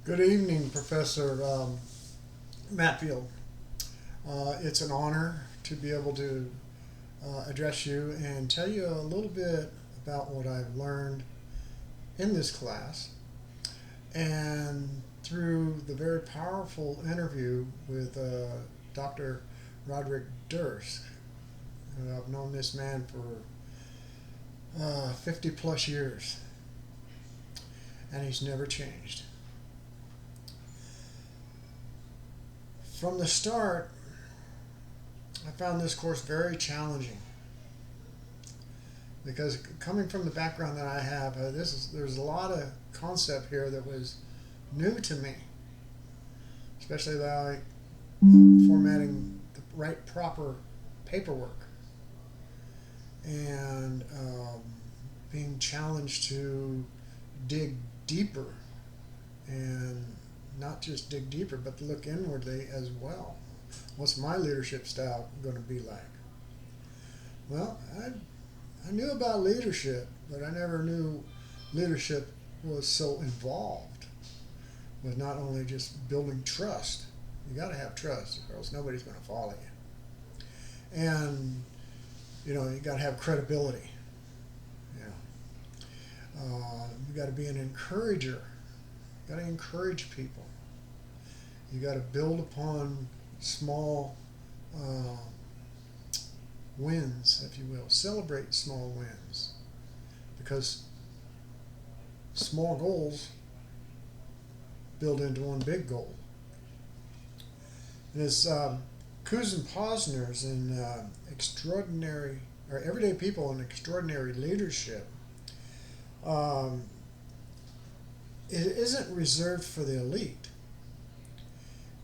Good evening, Professor Matfield. It's an honor to be able to address you and tell you a little bit about what I've learned in this class and through the very powerful interview with Dr. Roderick Durst. I've known this man for 50 plus years, and he's never changed. From the start, I found this course very challenging because coming from the background that I have, there's a lot of concept here that was new to me, especially like formatting the right proper paperwork and being challenged to dig deeper and not just dig deeper, but to look inwardly as well. What's my leadership style going to be like? Well, I knew about leadership, but I never knew leadership was so involved with not only just building trust. You got to have trust, or else nobody's going to follow you. And you got to have credibility. You got to be an encourager. You got to encourage people. You got to build upon small wins, if you will. Celebrate small wins, because small goals build into one big goal. And as Kuzen Posner's in Extraordinary or Everyday People in Extraordinary Leadership, it isn't reserved for the elite.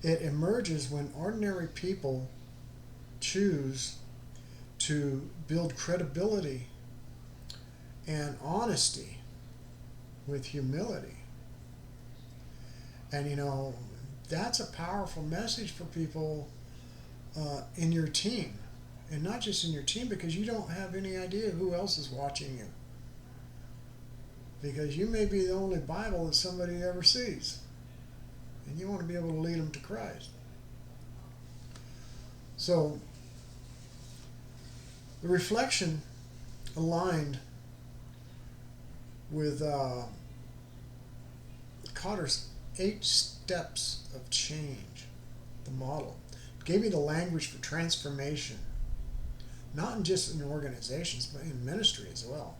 It emerges when ordinary people choose to build credibility and honesty with humility. And that's a powerful message for people in your team. And not just in your team, because you don't have any idea who else is watching you. Because you may be the only Bible that somebody ever sees. And you want to be able to lead them to Christ. So, the reflection aligned with Kotter's 8 steps of change, the model. It gave me the language for transformation, not just in organizations, but in ministry as well.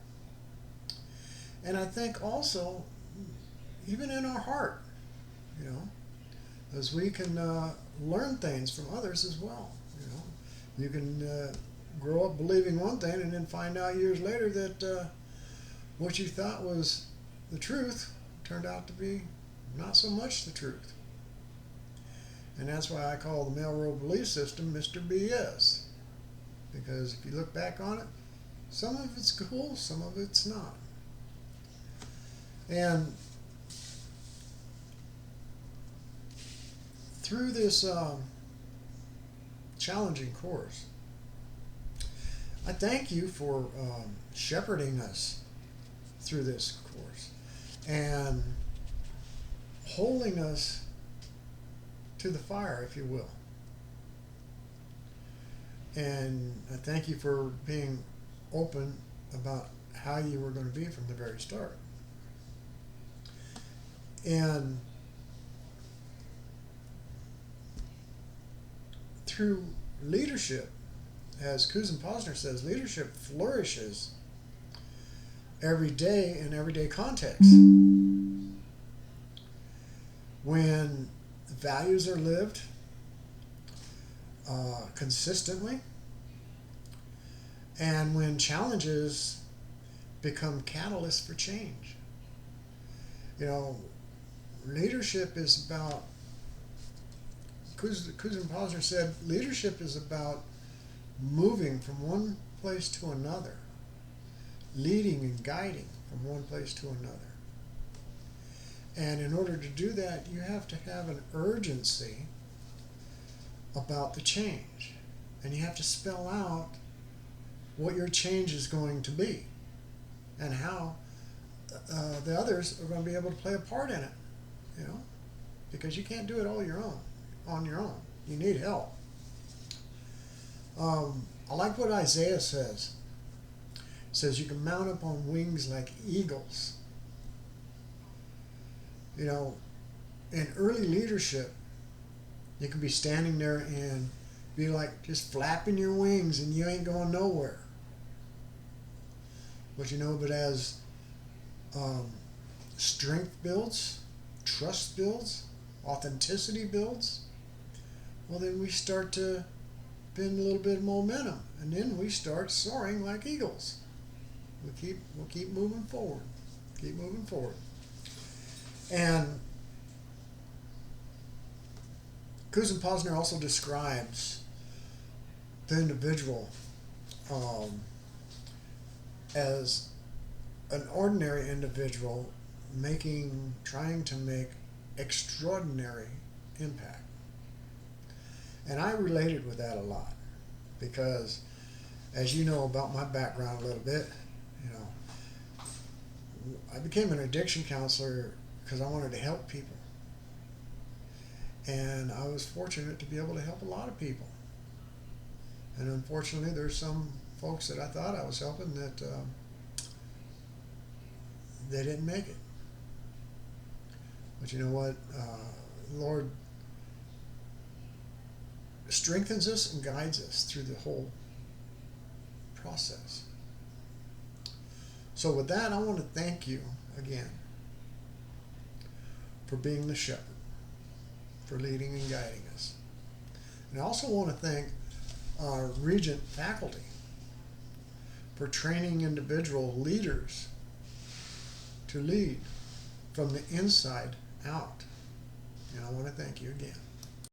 And I think also, even in our heart, as we can learn things from others as well. You can grow up believing one thing and then find out years later that what you thought was the truth turned out to be not so much the truth. And that's why I call the Melrose belief system Mr. BS. Because if you look back on it, some of it's cool, some of it's not. And through this challenging course, I thank you for shepherding us through this course and holding us to the fire, if you will. And I thank you for being open about how you were going to be from the very start. And through leadership, as Kuzen Posner says, leadership flourishes every day in everyday context. When values are lived consistently, and when challenges become catalysts for change. Leadership is about, Kuzen Posner said, leadership is about moving from one place to another, leading and guiding from one place to another. And in order to do that, you have to have an urgency about the change. And you have to spell out what your change is going to be and how the others are going to be able to play a part in it. because you can't do it all on your own. You need help. I like what Isaiah says. It says you can mount up on wings like eagles. You know, in early leadership, you can be standing there and be like just flapping your wings and you ain't going nowhere. But as strength builds, trust builds, authenticity builds, well, then we start to build a little bit of momentum, and then we start soaring like eagles. We'll keep moving forward, And Kuzen-Posner also describes the individual as an ordinary individual trying to make extraordinary impact. And I related with that a lot because, as you know about my background a little bit, I became an addiction counselor because I wanted to help people. And I was fortunate to be able to help a lot of people. And unfortunately, there's some folks that I thought I was helping that they didn't make it. But you know what? Lord strengthens us and guides us through the whole process. So with that, I want to thank you again for being the shepherd, for leading and guiding us. And I also want to thank our Regent faculty for training individual leaders to lead from the inside out. And I want to thank you again.